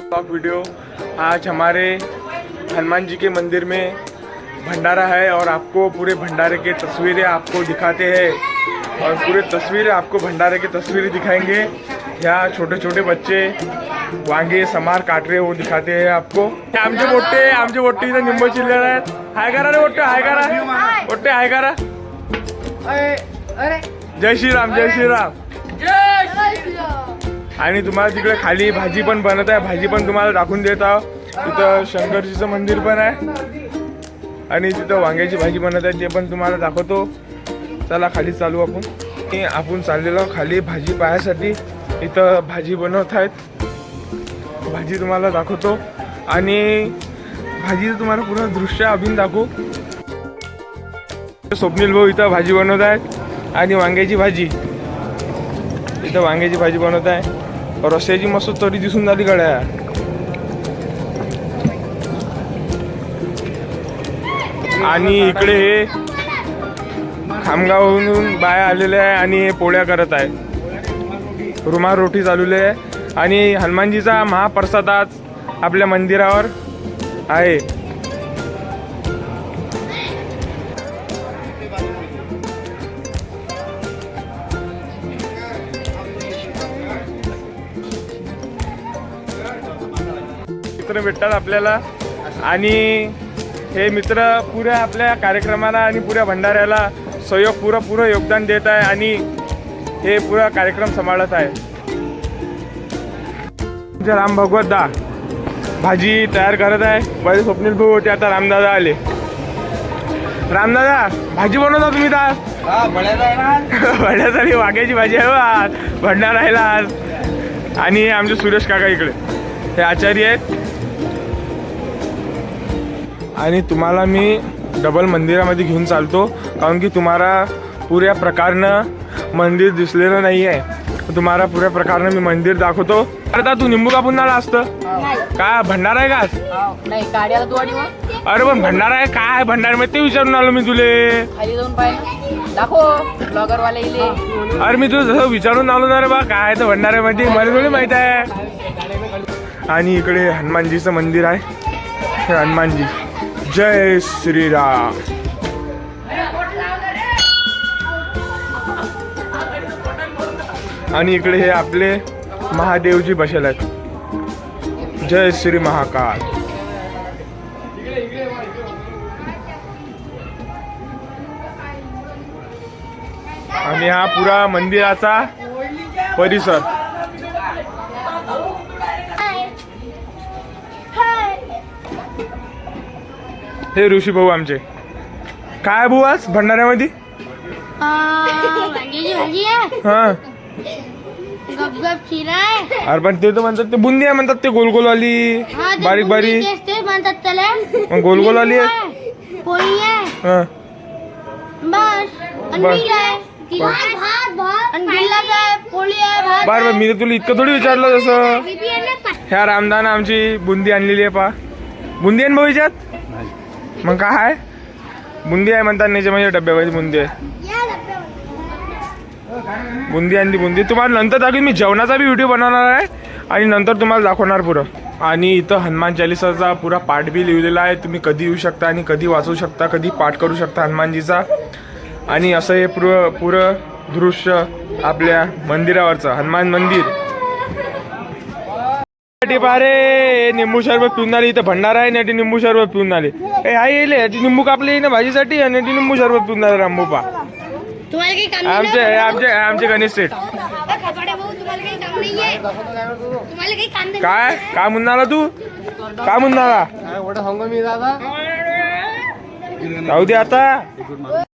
Blog video. आज हमारे हनुमान जी के मंदिर में भंडारा है और आपको पूरे भंडारे के तस्वीरें आपको दिखाते हैं और पूरे तस्वीरें आपको भंडारे की तस्वीरें दिखाएंगे। यहाँ छोटे छोटे बच्चे वांगे समार काट रहे वो दिखाते हैं आपको। आमचे मोठे इथं निंबू चिरलेले आहेत। हाय करा रे मोठे, हाय करा मोठे, हाय करा। जय श्रीराम, जय श्रीराम। आणि तुम्हाला तिकडे खाली भाजी पण बनत आहे, भाजी पण तुम्हाला दाखवून देत आहोत। तिथं शंकरजीचं मंदिर पण आहे आणि तिथं वांग्याची भाजी बनत आहे ते पण तुम्हाला दाखवतो। चला खाली चालू आपण चाललेलो खाली भाजी पाहायसाठी। इथं भाजी बनवत आहेत, भाजी तुम्हाला दाखवतो आणि भाजीचं तुम्हाला पूर्ण दृश्य अभिन दाखवू। स्वप्नील भाऊ इथं भाजी बनवत आहेत आणि वांग्याची भाजी, इथं वांग्याची भाजी बनवत आहे। रस्त्याची मस्त तरी दिसून झाली गड्या। आणि इकडे हे खामगावहून बाया आलेले आहे आणि हे पोळ्या करत आहे। रुमाल रोटी चालवली आहे आणि हनुमानजीचा महाप्रसाद आज आपल्या मंदिरावर आहे। मित्र भेटतात आपल्याला आणि हे मित्र पुऱ्या आपल्या कार्यक्रमाला आणि पुऱ्या भंडाऱ्याला पुरं योगदान देत आहे आणि हे पुरा कार्यक्रम सांभाळत आहे। राम भगवत दा भाजी तयार करत आहे। पहिले स्वप्नील भाऊ होते, आता रामदादा आले। रामदादा भाजी बनवता तुम्ही तर? बड्यासाठी वांग्याची भाजी आहे आज भंडारा राहिला आज। आणि आमचे सुरेश काका इकडे हे आचार्य आहेत आणि तुम्हाला मी डबल मंदिरामध्ये घेऊन चालतो कारण की तुम्हाला पुऱ्या प्रकारनं मंदिर दिसलेलं नाही आहे। तुम्हाला पुऱ्या प्रकारनं मी मंदिर दाखवतो। आता तू निंबू कापून आला असतं काय? भंडारा आहे का? नाही काढ्याला तू आणि मग अरे पण भंडारा आहे काय? भंडाऱ्यामध्ये ते विचारून आलो मी तुले। खाली जाऊन पाहिजे दाखव ब्लॉगर वाले इले। अरे मी तुला जसं विचारून आलो ना रे बा काय तर भंडाऱ्यामध्ये मला थोडी माहित आहे। आणि इकडे हनुमानजीचं मंदिर आहे। हे हनुमानजी जय श्रीराम। आणि इकडे हे आपले महादेवजी बसले आहेत। जय श्री महाकाल। आणि हा पुरा मंदिराचा परिसर। हे ऋषी भाऊ आमचे काय भाऊ आज भंडाऱ्यामध्ये? वांग्याची भाजी आहे, हा गपगप शिरा आहे। अरे पण ते तर म्हणतात ते बुंदी आहे म्हणतात, ते गोलगोलवाली बारीक बारीक ते म्हणतात त्याला मग गोलगोलवाली आहे। पोळी आहे हा बस आणि बस. मीठ आहे, भात आणि गिल्लाच आहे, पोळी आहे, भात बरं मी तर तुला इतकं थोडी विचारलं जसं। बी आहे ना. ह्या रामदान आमची बुंदी आणलेली आहे पा। बुंदी आहे ना भाऊ याच्यात? मग काय आहे? बुंदी आहे म्हणतात नाही माझ्या डब्यामध्ये बुंदी आहे। या डब्यावर. बुंदी आणली बुंदी तुम्हाला नंतर दाखवेन। मी जेवणाचा बी व्हिडिओ बनवणार आहे आणि नंतर तुम्हाला दाखवणार पुरं। आणि इथं हनुमान चालिसाचा पुरा पाठ बी लिहिलेला आहे। तुम्ही कधी येऊ शकता आणि कधी वाचू शकता, कधी पाठ करू शकता हनुमानजीचा। आणि असं हे पुरं दृश्य आपल्या मंदिरावरचं हनुमान मंदिर। पारे निंबू सरबत पिऊन आले, इथं भंडारा आहे नेटी निंबू सरबत पिऊन आले। ए आई येले निंबू कापले ना भाजीसाठी आणि नेटी निंबू सरबत पिऊन आले रामबोपा। तुम्हाला काही काम आमचे गणेश सेठ खपाड्या भाऊ, तुम्हाला काही काम नाहीये? तुम्हाला काही काम नाही? काय म्हणणार तू? काय म्हणणार? जाऊ दे आता।